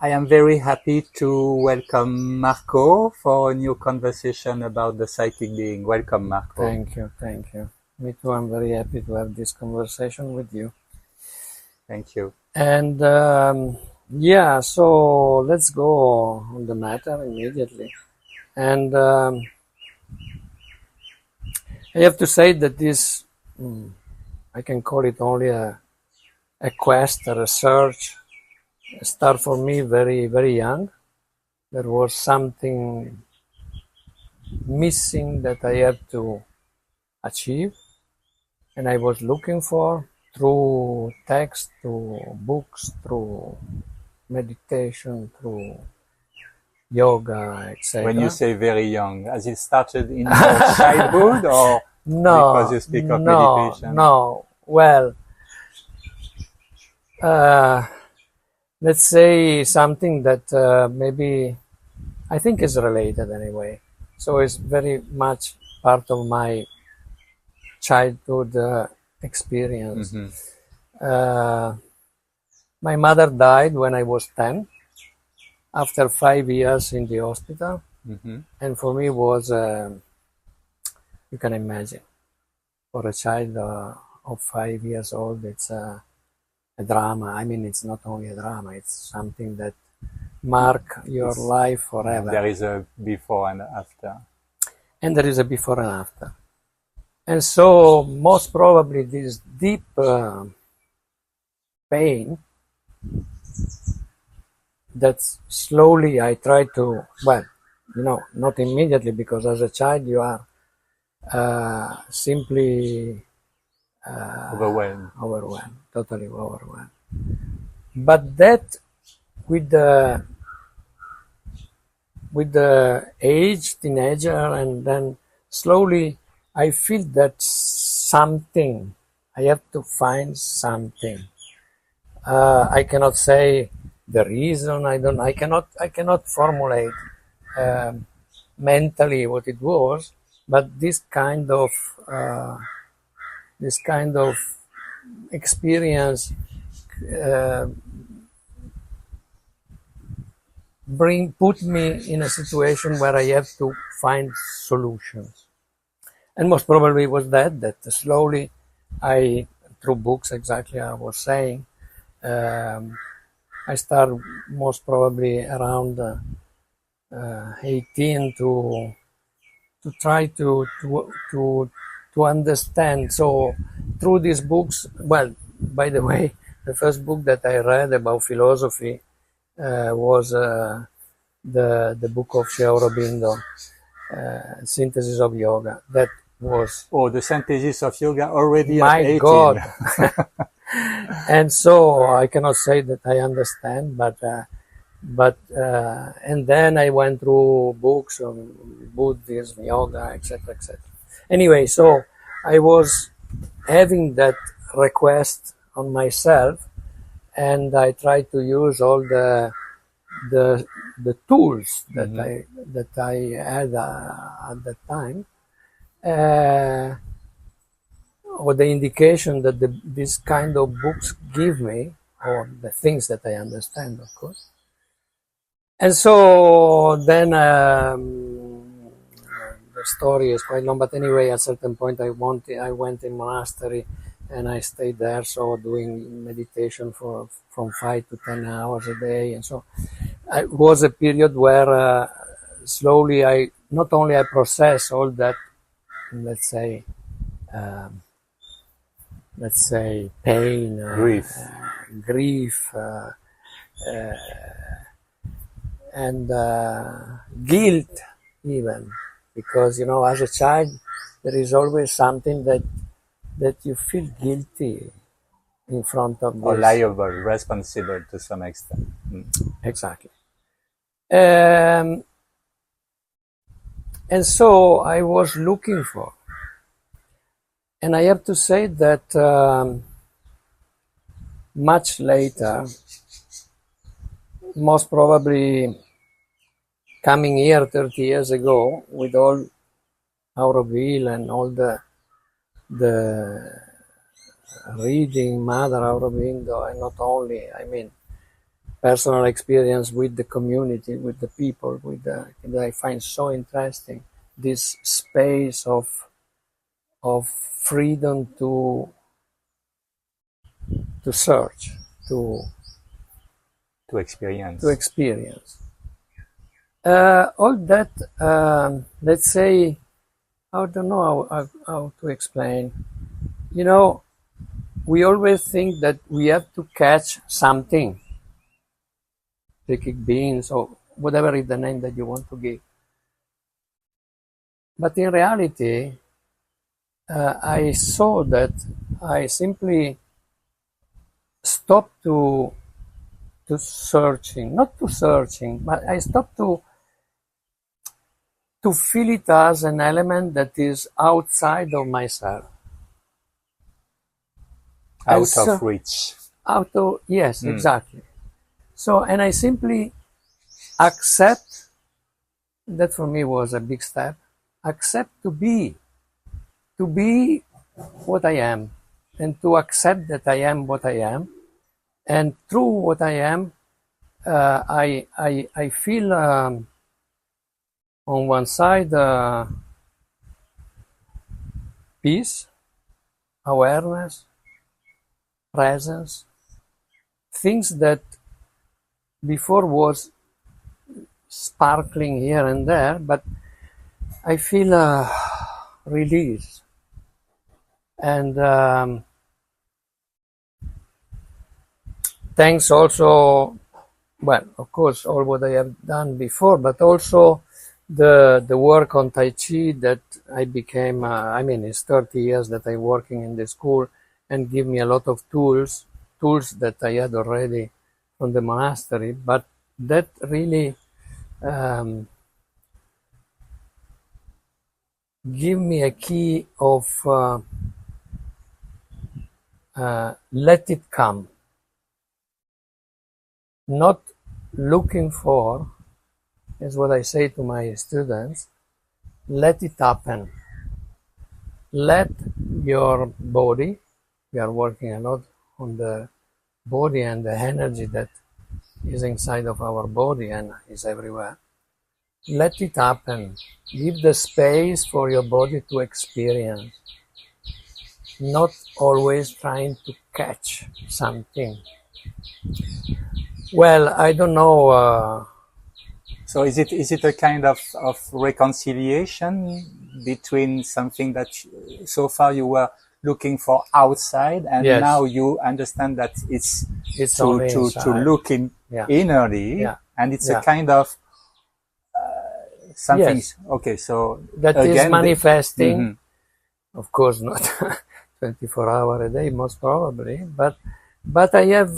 I am very happy to welcome Marco for a new conversation about the psychic being. Welcome, Marco. Thank you, thank you. Me too, I'm very happy to have this conversation with you. Thank you. And yeah, so let's go on the matter immediately. And I have to say that this, I can call it only a quest, a research, start for me very, very young. There was something missing that I had to achieve, and I was looking for through text, through books, through meditation, through yoga, etc. When you say very young, has it started in your childhood or No, because you speak of no, meditation? no. Well, let's say something that maybe I think is related anyway. So it's very much part of my childhood experience. My mother died when I was 10, after 5 years in the hospital. And for me was, you can imagine, for a child of 5 years old, it's a drama. I mean, it's not only a drama, it's something that mark your life forever. There is a before and after. And there is a before and after. And so most probably this deep pain that slowly I try to, well, not immediately, because as a child you are simply Overwhelmed. Totally overwhelmed. But that with the age, teenager, and then slowly I feel that something, I have to find something. I cannot say the reason, I cannot formulate mentally what it was, but this kind of experience put me in a situation where I have to find solutions. And most probably it was that slowly through books, exactly I was saying, I started most probably around 18 to try to understand. So through these books, well, by the way, the first book that I read about philosophy was the book of Sri Aurobindo, Synthesis of Yoga. That was the Synthesis of Yoga already my at 18. God. And so I cannot say that I understand, but and then I went through books on Buddhism, yoga, etc., etc. Anyway, so I was having that request on myself, and I tried to use all the tools that I had at that time, or the indication that this kind of books give me, or the things that I understand, of course. And so then the story is quite long, but anyway, at a certain point I went in monastery and I stayed there, so doing meditation from 5 to 10 hours a day. And so it was a period where slowly I process all that, let's say pain, grief, and guilt even, because as a child there is always something that you feel guilty in front of this. Or liable, responsible to some extent. Exactly. And so I was looking for, and I have to say that much later, most probably coming here 30 years ago, with all Auroville and all the reading Mother Aurobindo, and not only, I mean, personal experience with the community, with the people, that I find so interesting. This space of freedom to search, to experience. All that, let's say, I don't know how to explain. You know, we always think that we have to catch something, psychic beings, or whatever is the name that you want to give. But in reality, I saw that I simply stopped to searching, not to searching, but I stopped to feel it as an element that is outside of myself. Out of reach. Yes, exactly. So, and I simply accept, that for me was a big step, accept to be what I am, and to accept that I am what I am. And through what I am, I feel on one side peace, awareness, presence, things that before was sparkling here and there, but I feel release. And thanks also, well, of course, all what I have done before, but also the work on Tai Chi that I became, it's 30 years that I'm working in the school, and give me a lot of tools that I had already from the monastery, but that really give me a key of let it come. Not looking for, is what I say to my students, let it happen. Let your body, we are working a lot on the body and the energy that is inside of our body and is everywhere. Let it happen. Give the space for your body to experience. Not always trying to catch something. Well, I don't know. So is it a kind of reconciliation between something that so far you were looking for outside, and Yes. now you understand that it's to look in innerly, and it's a kind of something. Yes. Okay, so that is manifesting. Of course, not 24 hours a day, most probably, but I have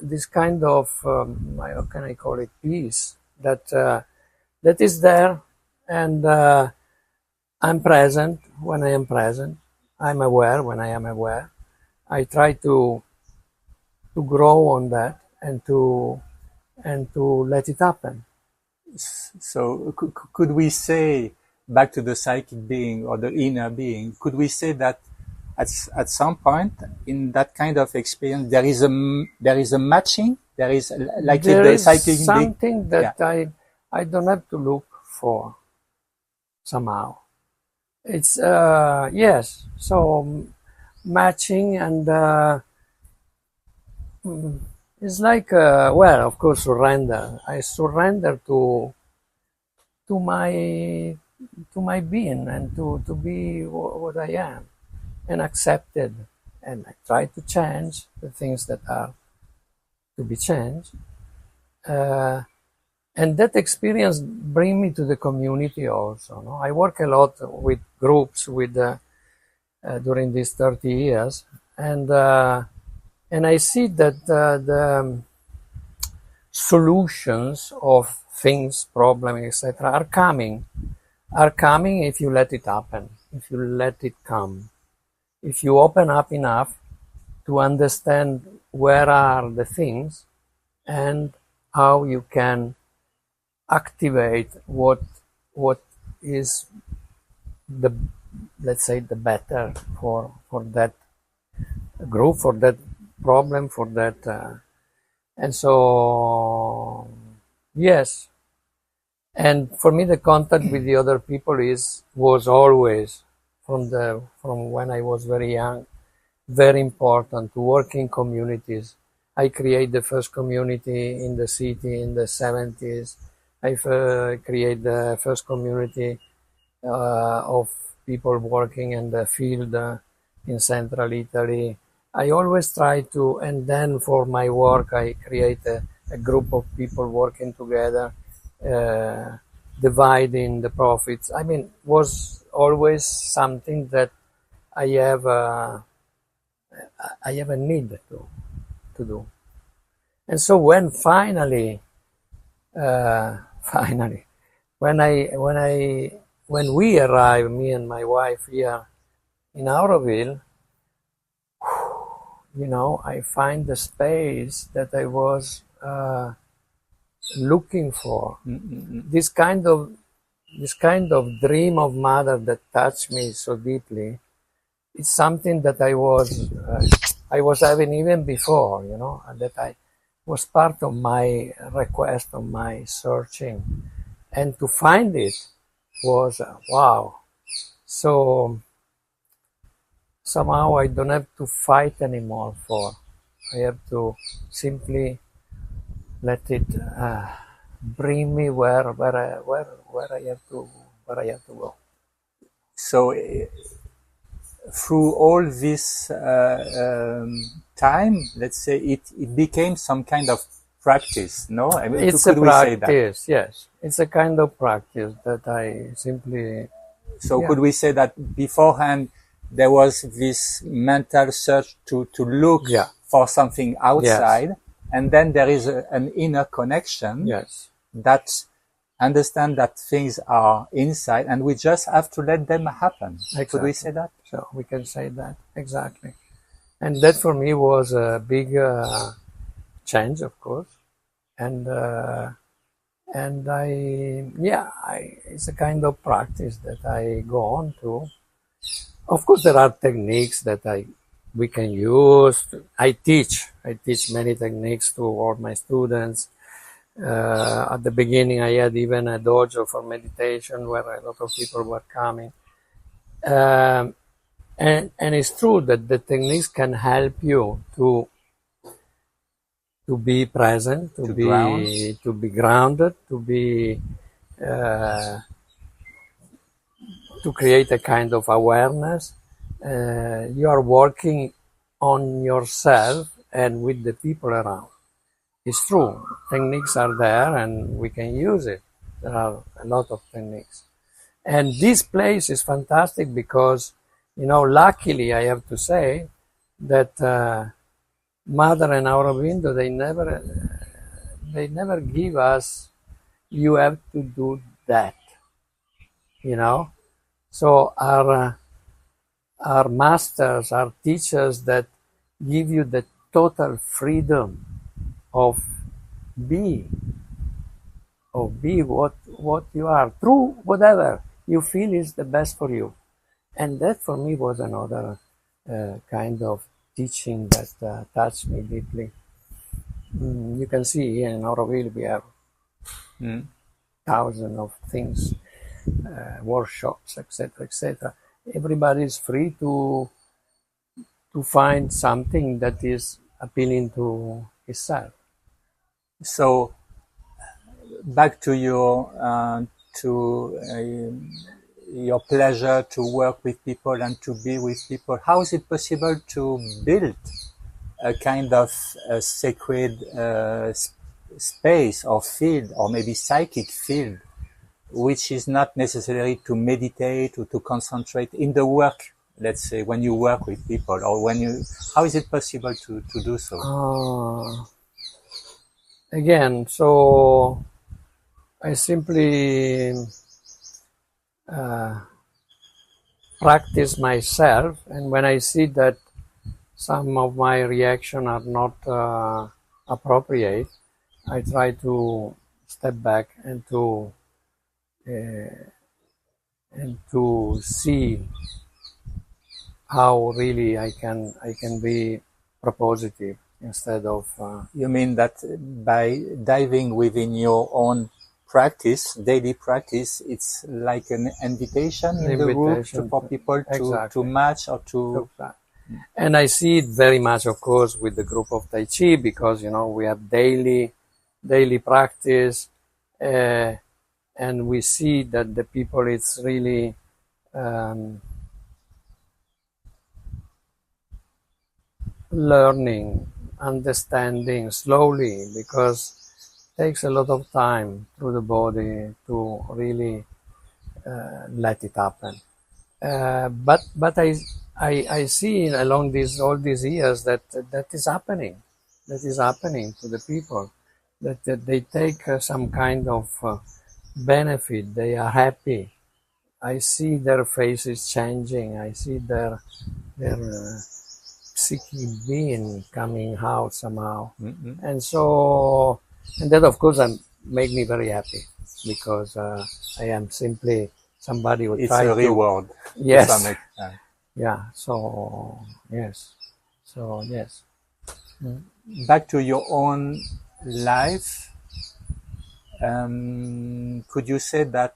this kind of how can I call it, peace that is there, and I'm present when I am present. I'm aware when I am aware. I try to grow on that and to let it happen. So could we say, back to the psychic being or the inner being, could we say that at some point in that kind of experience there is a matching? There is like there the is psychic something being, that I don't have to look for somehow. It's yes, so matching, and it's like well, of course, surrender. I surrender to my being, and to be what I am, and accepted, and I try to change the things that are to be changed, and that experience bring me to the community also. No? I work a lot with groups with during these 30 years, and I see that the solutions of things, problems, etc., are coming if you let it happen, if you let it come, if you open up enough to understand where are the things and how you can activate what is the, let's say, the better for that group, for that problem, for that And so, yes. And for me, the contact with the other people was always from when I was very young, very important to work in communities. I created the first community in the city in the 70s. I created the first community of people working in the field in central Italy. I always try to, and then for my work, I create a group of people working together, dividing the profits. I mean, was always something that I have a need to do. And so when finally, finally, when we arrived, me and my wife here in Auroville, I find the space that I was looking for. This kind of dream of mother that touched me so deeply. It's something that I was having even before, that I was part of my request, of my searching, and to find it was wow. So somehow I don't have to fight anymore I have to simply let it bring me where I have to go. So through all this time, let's say it became some kind of practice, no? I mean, it's could a we say that? practice, yes. It's a kind of practice that I simply. So could we say that beforehand there was this mental search to look for something outside, and then there is an inner connection that understand that things are inside, and we just have to let them happen. Exactly. Could we say that? So we can say that, exactly. And that for me was a big change, of course. And it's a kind of practice that I go on to. Of course, there are techniques that we can use. I teach many techniques to all my students. At the beginning, I had even a dojo for meditation where a lot of people were coming. And it's true that the techniques can help you to be present, to be grounded, to create a kind of awareness. You are working on yourself and with the people around. It's true, techniques are there and we can use it. There are a lot of techniques. And this place is fantastic because, luckily I have to say that Mother and Aurobindo, they never give us, you have to do that, So our masters, our teachers that give you the total freedom of be what you are, through whatever you feel is the best for you. And that for me was another kind of teaching that touched me deeply. You can see here in Auroville we have thousands of things, workshops, etc. Everybody is free to find something that is appealing to himself. So back to your pleasure to work with people and to be with people. How is it possible to build a kind of sacred space or field, or maybe psychic field, which is not necessary to meditate or to concentrate in the work? Let's say when you work with people, or how is it possible to do so? Again, so I simply practice myself, and when I see that some of my reactions are not appropriate, I try to step back and to see how really I can be propositive. instead of You mean that by diving within your own practice, daily practice, it's like an invitation in the group for people to match or to... And I see it very much, of course, with the group of Tai Chi, because, you know, we have daily practice, and we see that the people, it's really learning, understanding slowly, because it takes a lot of time through the body to really let it happen. But I see along all these years that is happening. That is happening to the people. That they take some kind of benefit. They are happy. I see their faces changing. I see their psychic being coming out somehow. Mm-hmm. And that of course make me very happy, because I am simply somebody who it's a reward. Yes. To some extent. Yeah. So yes. Back to your own life. Could you say that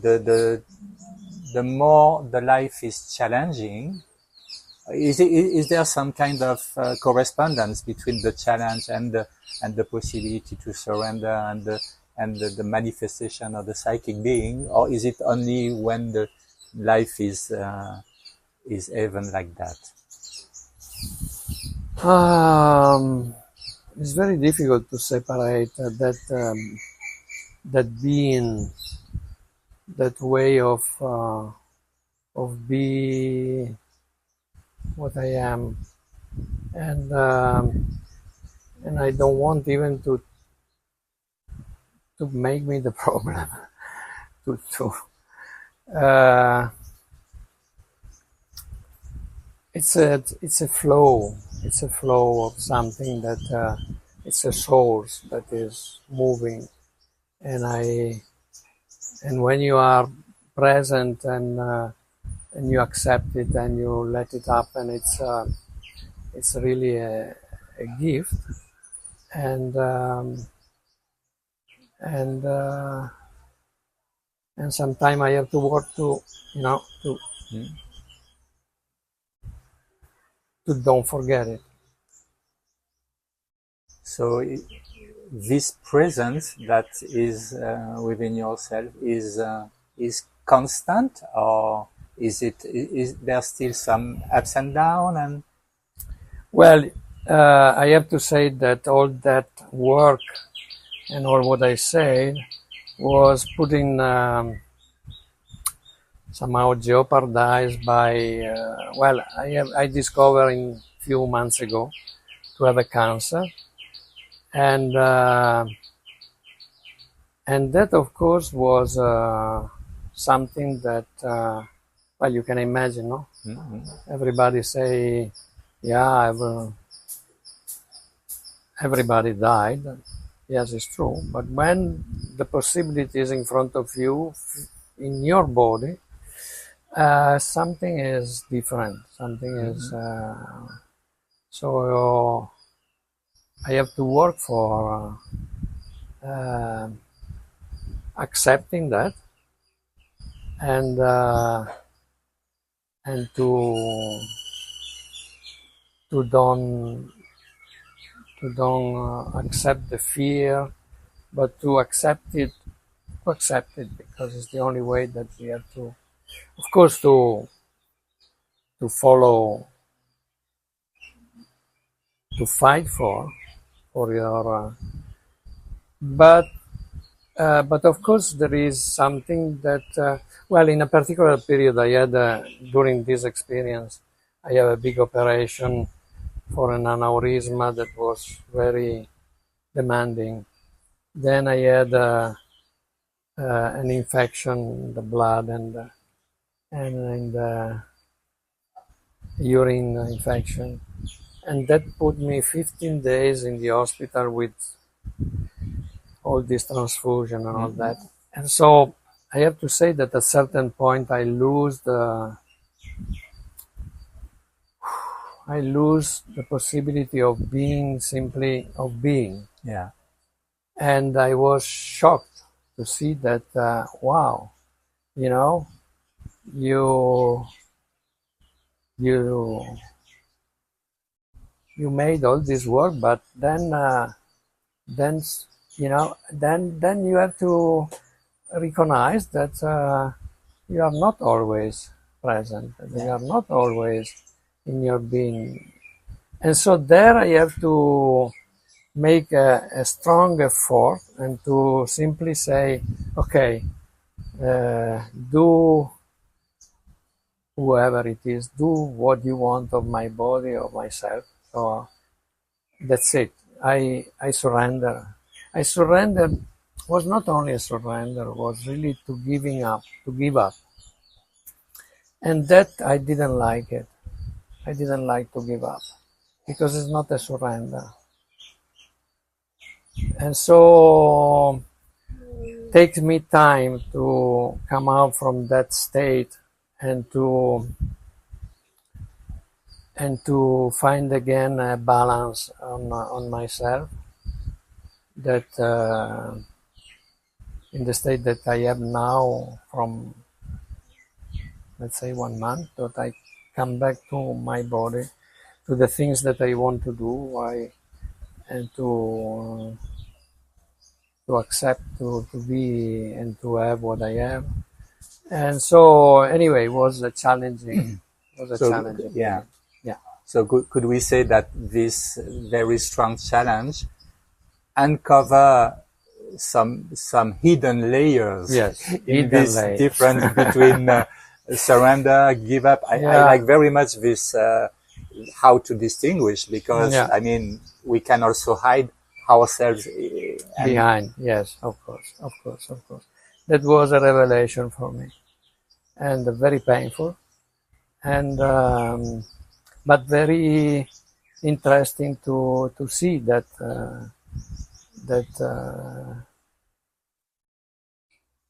the more the life is challenging, is there some kind of correspondence between the challenge and the possibility to surrender and the manifestation of the psychic being, or is it only when the life is even like that? It's very difficult to separate that being, that way of being what I am, and I don't want even to make me the problem. It's a flow. It's a flow of something that it's a source that is moving, and when you are present and you accept it and you let it happen, it's really a gift, and sometimes I have to work to don't forget it. So this presence that is within yourself is constant, or is there still some ups and downs? And well, I have to say that all that work and all what I said was put in somehow jeopardized by I discovered a few months ago to have a cancer, and that of course was something that you can imagine, no? mm-hmm. Everybody say, yeah, everybody died. Yes, it's true, but when the possibility is in front of you in your body, something is different. Something mm-hmm. is so I have to work for accepting that, and to don't accept the fear, but to accept it because it's the only way that we have to, of course, to follow, to fight for your, but of course there is something that, in a particular period I had, during this experience, I have a big operation for an aneurysma that was very demanding. Then I had an infection in the blood and in the urine infection, and that put me 15 days in the hospital with all this transfusion and all that. And so I have to say that at a certain point I lose I lose the possibility of being, simply of being. Yeah. And I was shocked to see that, wow, you know, you you you made all this work, but then then you have to recognize that you are not always present, that you are not always in your being. And so there I have to make a strong effort and to simply say, okay, do whoever it is, do what you want of my body, of myself. So that's it. I surrender. I surrender was not only a surrender, was really to giving up, to give up. And that I didn't like it. I didn't like to give up because it's not a surrender. And so it takes me time to come out from that state and to find again a balance on myself, that in the state that I am now, from let's say 1 month, that I come back to my body, to the things that I want to do, and to accept, to be and to have what I have. And so anyway, it was a challenging. Yeah. Yeah. So could we say that this very strong challenge uncover some hidden layers? Yes, in hidden this layers. difference between surrender, give up. I like very much this how to distinguish, because I mean we can also hide ourselves behind. Yes, of course. That was a revelation for me, and very painful, and but very interesting to see that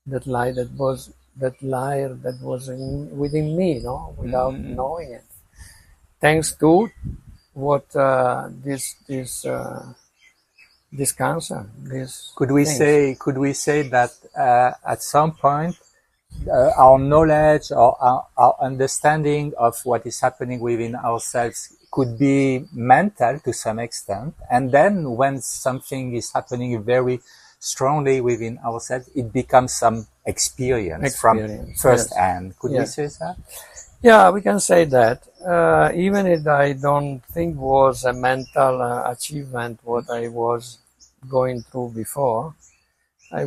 that lie that was within me, without knowing it. Thanks to what this cancer. Could we say that at some point our knowledge or our understanding of what is happening within ourselves could be mental to some extent, and then when something is happening very strongly within ourselves, it becomes some experience from first hand. Could we say that? Yeah, we can say that. Even if I don't think was a mental achievement what I was going through before, I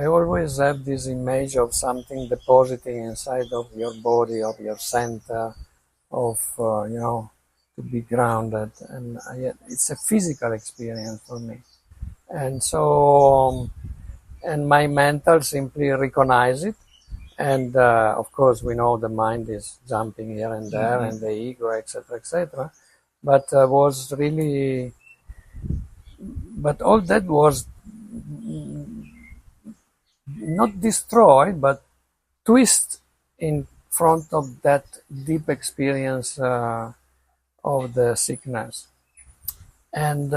always have this image of something depositing inside of your body, of your center, of to be grounded, and it's a physical experience for me. And so, and my mental simply recognize it. And of course, we know the mind is jumping here and there, and the ego, etc., etc. But was really, but all that was not destroyed, but twist in front of that deep experience of the sickness. And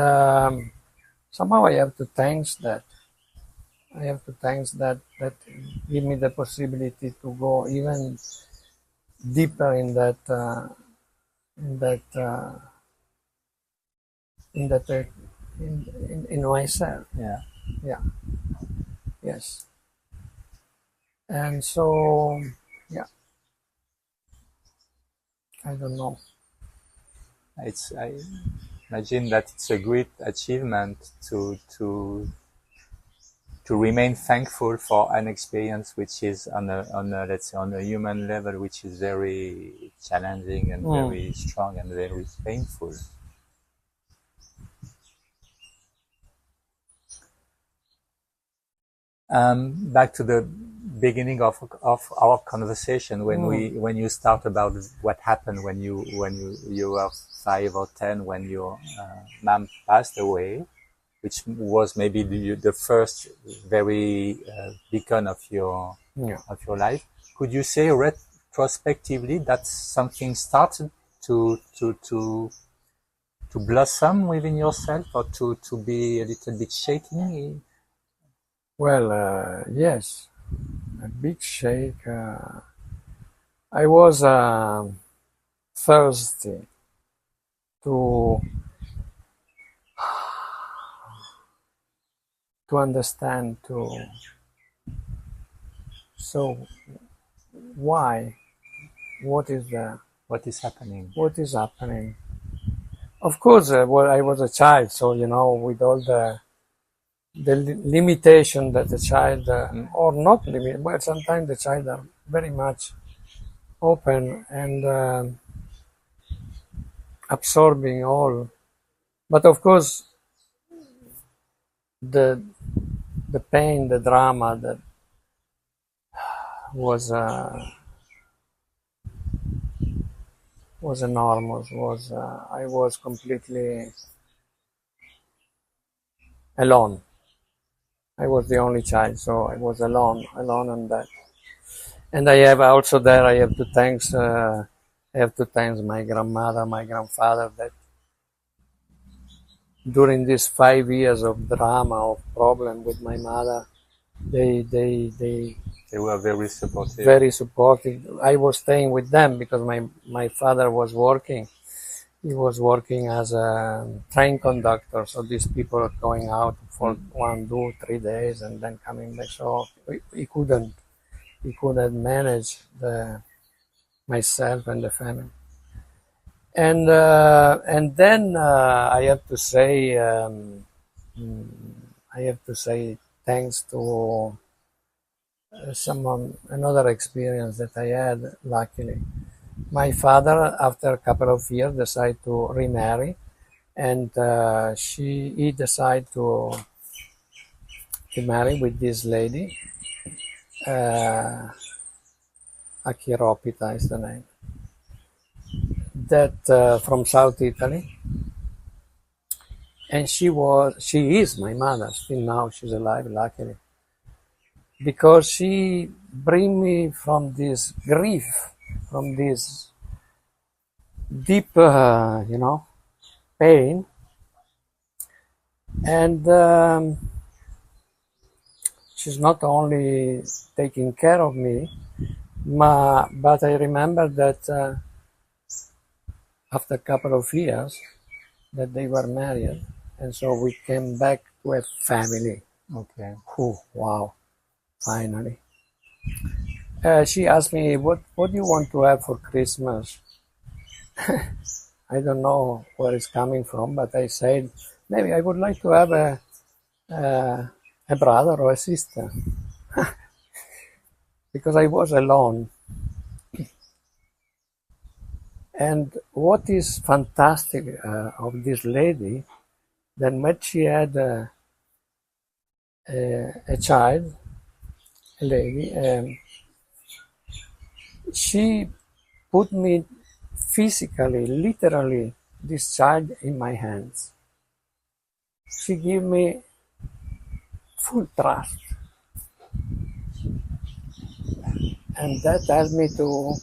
somehow I have to thank that. I have to thank that give me the possibility to go even deeper in myself. Yeah. Yes. And so, yeah. I don't know. I imagine that it's a great achievement to remain thankful for an experience which is on a let's say on a human level, which is very challenging and very strong and very painful. Back to the beginning of our conversation, when you start about what happened when you were 5 or 10, when your mom passed away, which was maybe the first very beacon of your life. Could you say prospectively that something started to blossom within yourself, or to be a little bit shaking? Well, yes, a big shake. I was thirsty to understand. So why? What is What is happening? What is happening? Of course, well, I was a child, so with all the limitation that the child, or not limit, well, sometimes the child are very much open and absorbing all. But of course, the pain, the drama that was enormous. I was completely alone. I was the only child, so I was alone on that. And I have also there. I have to thank my grandmother, my grandfather, that during these 5 years of drama, of problem with my mother, they were very supportive. Very supportive. I was staying with them because my father was working. He was working as a train conductor, so these people are going out for 1, 2, 3 days and then coming back. So he couldn't manage myself and the family. And then I have to say thanks to another experience that I had. Luckily, my father, after a couple of years, decided to remarry, and he decided to marry with this lady. Achiropita is the name. That from South Italy, and she is my mother. Still now she's alive, luckily, because she bring me from this grief, from this deep, pain, and she's not only taking care of me, but I remember that after a couple of years that they were married, and so we came back to a family. Okay. Oh, wow. Finally. She asked me, what do you want to have for Christmas? I don't know where it's coming from, but I said, maybe I would like to have a brother or a sister. Because I was alone. And what is fantastic of this lady, that when she had a child, a lady, she put me physically, literally, this child in my hands. She gave me full trust. And that helped me to,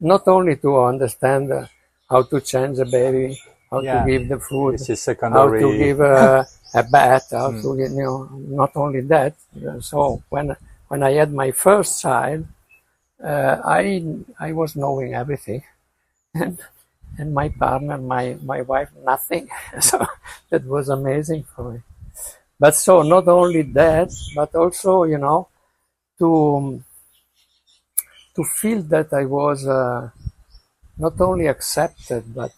not only to understand how to change a baby, how to give the food, how to give a bath, how to give, not only that. So when I had my first child, I was knowing everything, and my partner, my wife, nothing. So that was amazing for me. But so not only that, but also, to feel that I was not only accepted, but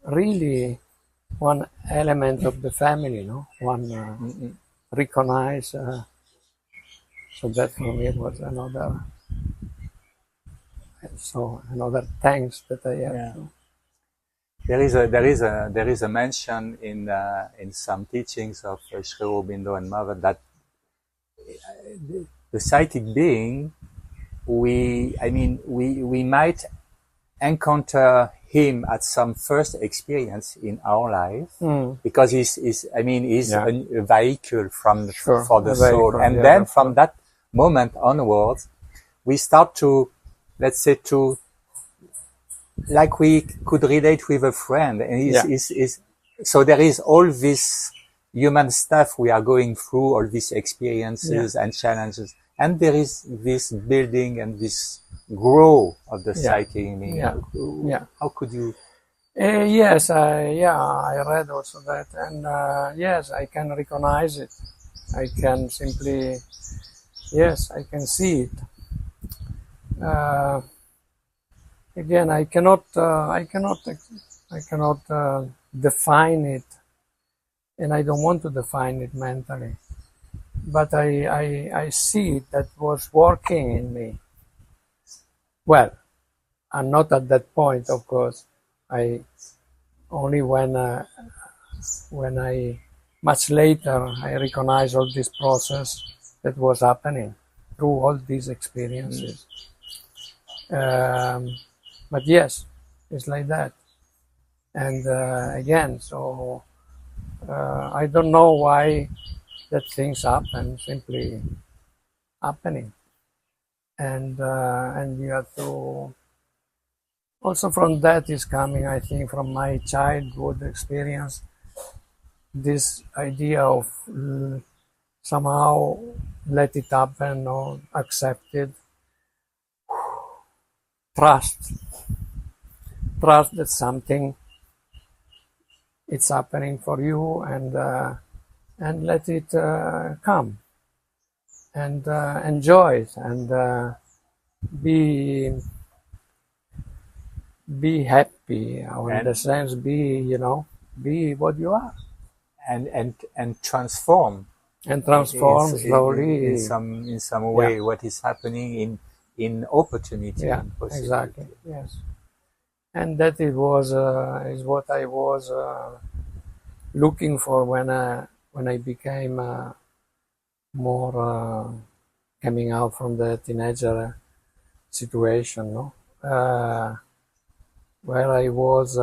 really one element of the family, one recognized. So that for me was another thanks that I have. Yeah. There is a mention in some teachings of Sri Aurobindo and Mother that the psychic being, we might encounter him at some first experience in our life, because he's Yeah. a vehicle Sure. for the A soul. vehicle, And yeah, then of from course. that moment onwards, we start to, let's say, like we could relate with a friend. And Yeah. so there is all this human stuff we are going through, all these experiences and challenges. And there is this building and this grow of the Yeah. psychic being. Yeah. Yeah. How could you? Yes, I read also that, and yes, I can recognize it. I can simply, yes, I can see it. Again, I cannot define it, and I don't want to define it mentally. But I see it that was working in me. Well, I'm not at that point, of course. I only when I much later I recognize all this process that was happening through all these experiences. But yes, it's like that. And again, so I don't know why that things happen, simply happening. And you have to, also from that is coming, I think, from my childhood experience, this idea of somehow let it happen or accept it. Trust that something it's happening for you, and let it come, and enjoy it, and be happy, or in the sense, be what you are, and transform slowly in some way what is happening in opportunity. Yeah, and possibility. exactly. Yes, and that it was is what I was looking for when I became more coming out from the teenager situation, no? Where I was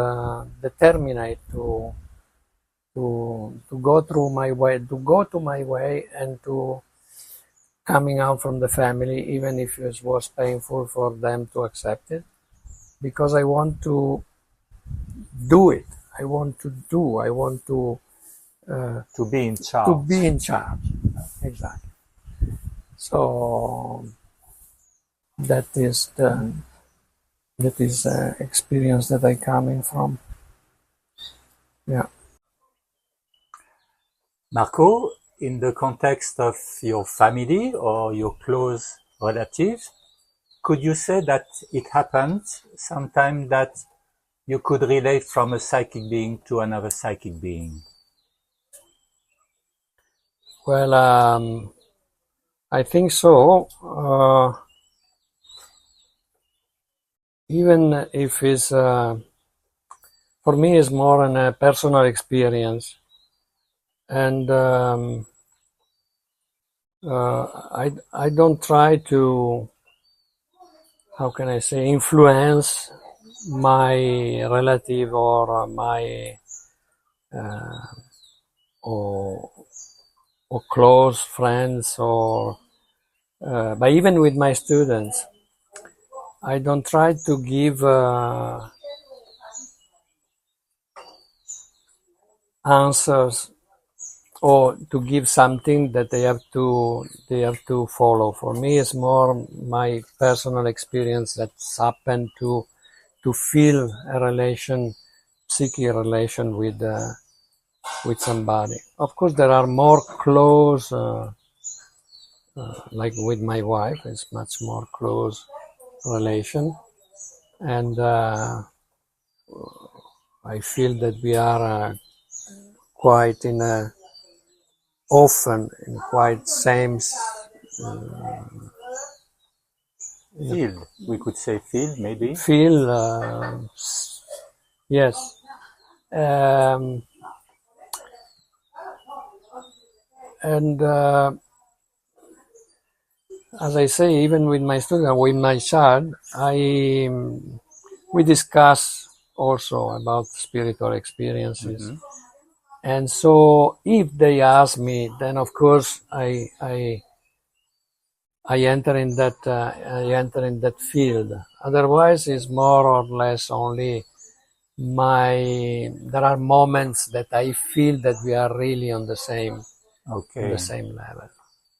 determined to go through my way, to go to my way, and to coming out from the family, even if it was painful for them to accept it, because I want to do it. I want to be in charge. To be in charge, exactly. So that is the experience that I coming from. Yeah. Marco, in the context of your family or your close relatives, could you say that it happened sometime that you could relate from a psychic being to another psychic being? Well, I think so. Even if it's for me, it's more a personal experience, and I don't try to, how can I say, influence my relative or my or close friends, or but even with my students, I don't try to give answers or to give something that they have to follow. For me, it's more my personal experience that's happened to feel a relation, psychic relation with somebody. Of course, there are more close, like with my wife, it's much more close relation, and I feel that we are quite in a often in quite same field. We could say field, maybe. Field, yes. And as I say, even with my student, with my child, we discuss also about spiritual experiences. And so if they ask me, then of course I enter in that field. Otherwise, it's more or less only there are moments that I feel that we are really on the same level.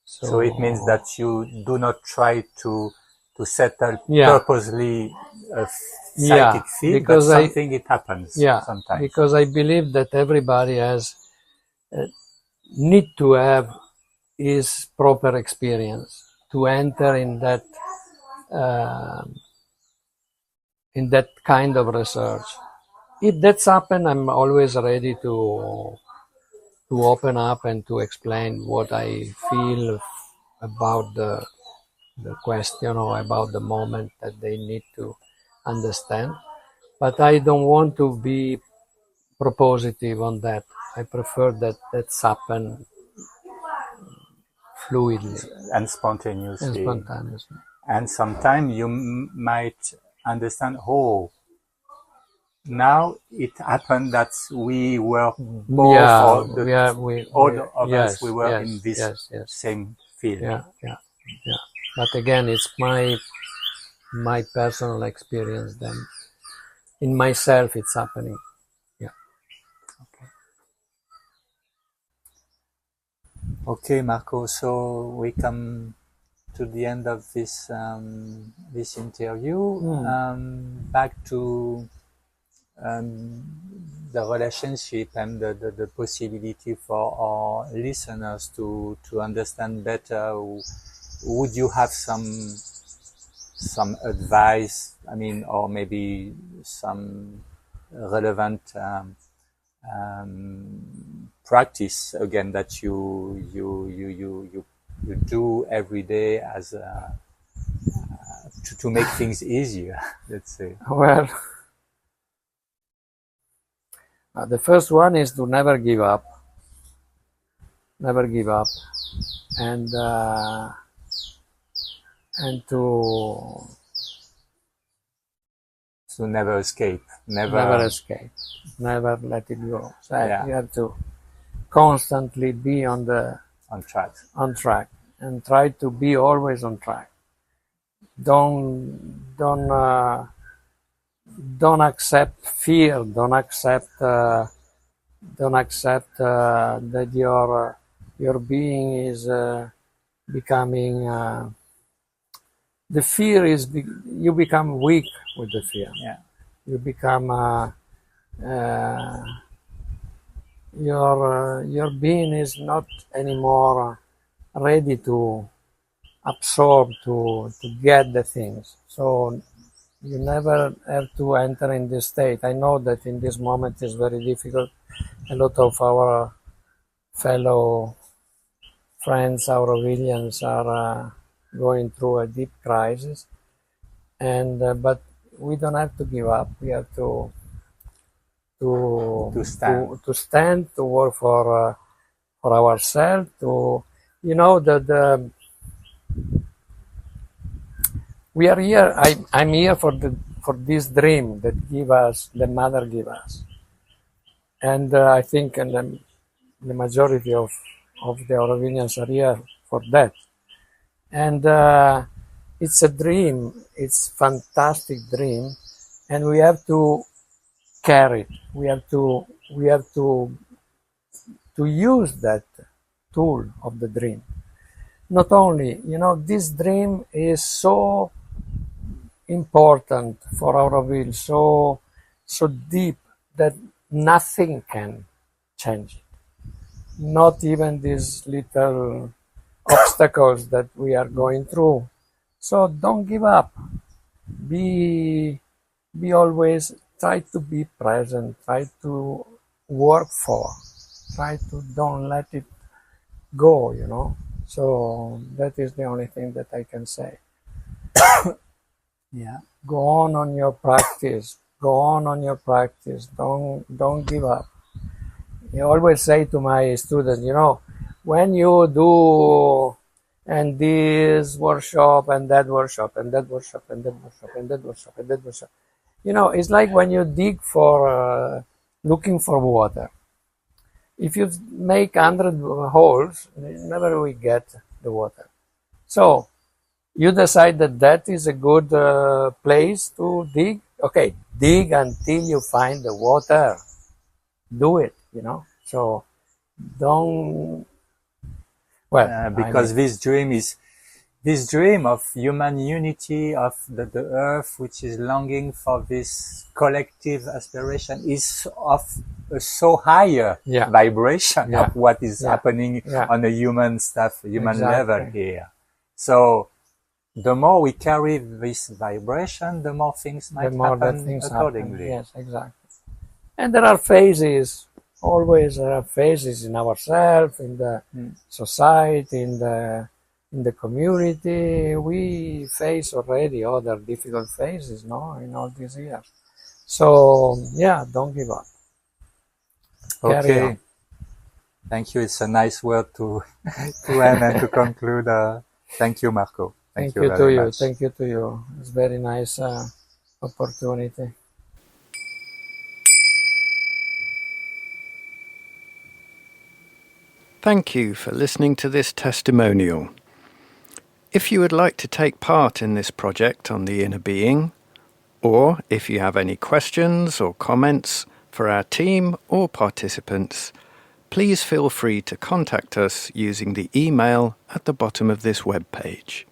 So it means that you do not try to settle purposely a psychic field, but something it happens sometimes. Because I believe that everybody has need to have his proper experience to enter in that kind of research. If that's happened, I'm always ready to open up and to explain what I feel about the question or about the moment that they need to understand. But I don't want to be propositive on that. I prefer that that's happen fluidly and spontaneously. And sometimes you might understand, now it happened that we were both, all of us, we were in this same field. Yeah. But again, it's my personal experience. Then, in myself, it's happening. Yeah. Okay, Marco. So we come to the end of this this interview. Back to the relationship and the possibility for our listeners to understand better. Would you have some advice? I mean, or maybe some relevant practice again that you do every day as to make things easier, let's say. Well, the first one is to never give up, and to never escape, never let it go. So you have to constantly be on track, and try to be always on track. Don't accept fear. Don't accept that your being is becoming. The fear is you become weak with the fear. Yeah. You become your being is not anymore ready to absorb, to get the things. So you never have to enter in this state. I know that in this moment is very difficult. A lot of our fellow friends, Aurovilians, are going through a deep crisis, and but we don't have to give up. We have to stand, to work for ourselves. We are here. I'm here for this dream that the mother give us, and I think the majority of the Aurovilians are here for that. And it's a dream. It's fantastic dream, and we have to carry it. We have to use that tool of the dream. Not only, this dream is so important for Auroville, so deep that nothing can change it. Not even these little obstacles that we are going through. So don't give up. Be always, try to be present, try to work try to don't let it go, So that is the only thing that I can say. Yeah. Go on your practice. Don't give up. I always say to my students, when you do and this workshop and that workshop and that workshop and that workshop and that workshop and that workshop, It's like when you dig for looking for water. If you make 100 holes, never will get the water. So you decide that is a good place to dig. Okay, dig until you find the water. Do it, So don't. Well, because this dream of human unity, of the earth, which is longing for this collective aspiration, is of a so higher vibration of what is happening on a human level here. So the more we carry this vibration, the more things might happen accordingly. Yes, exactly. And there are phases. Always there are phases in ourselves, in the society, in the community. We face already other difficult phases, in all these years. So don't give up. Carry on. Thank you. It's a nice word to end and to conclude. Thank you, Marco. Thank you very much. Thank you to you. It's very nice opportunity. Thank you for listening to this testimonial. If you would like to take part in this project on the inner being, or if you have any questions or comments for our team or participants, please feel free to contact us using the email at the bottom of this webpage.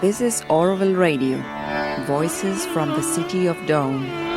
This is Orville Radio, Voices from the City of Dawn.